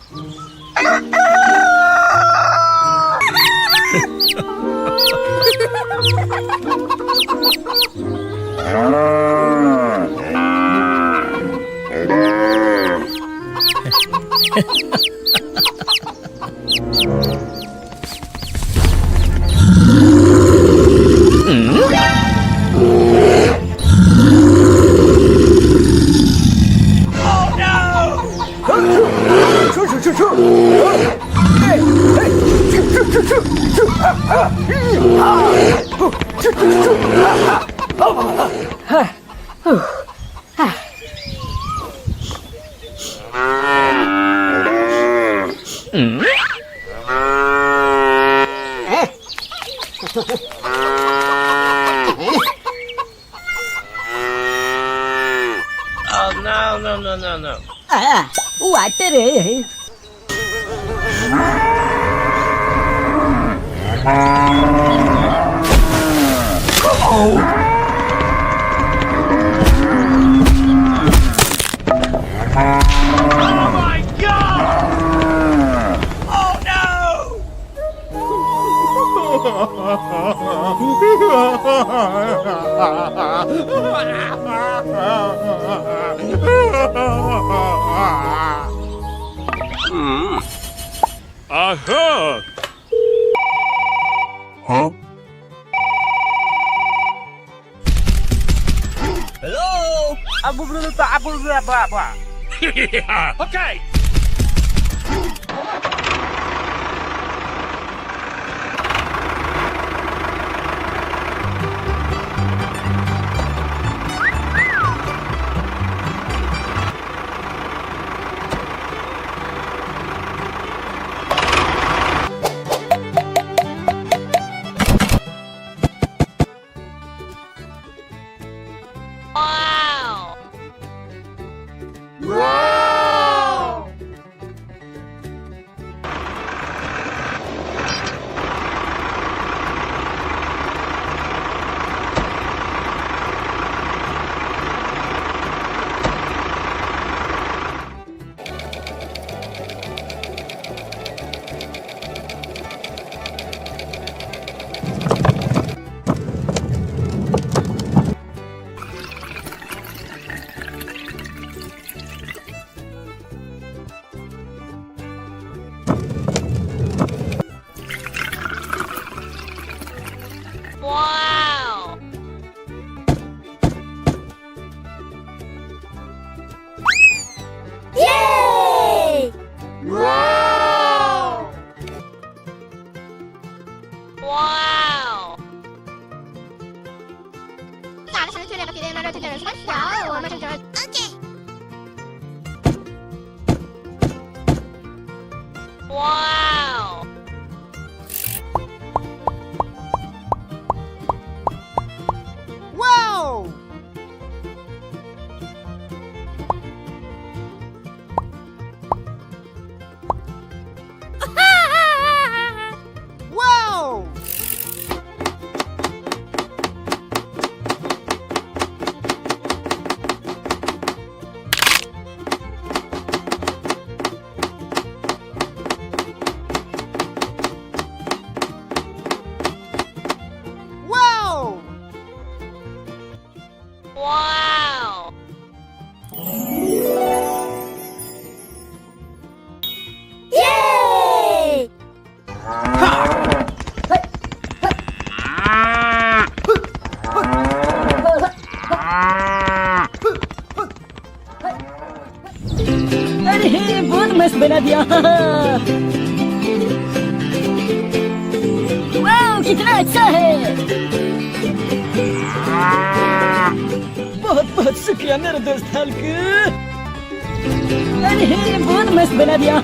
No. water. Oh my God! Oh no! Aha! Huh? Hello? Okay. Wow! Yay! Wow! Wow! 打了神推两个别人拿着这点人三小，我们正常。OK。Wow! Wow! Wow! Wow! Wow! Yay! अरे बहुत मस्त बना दिया वाह कितना अच्छा है बहुत बहुत शुक्रिया मेरे दोस्त हल्क अरे बहुत मस्त बना दिया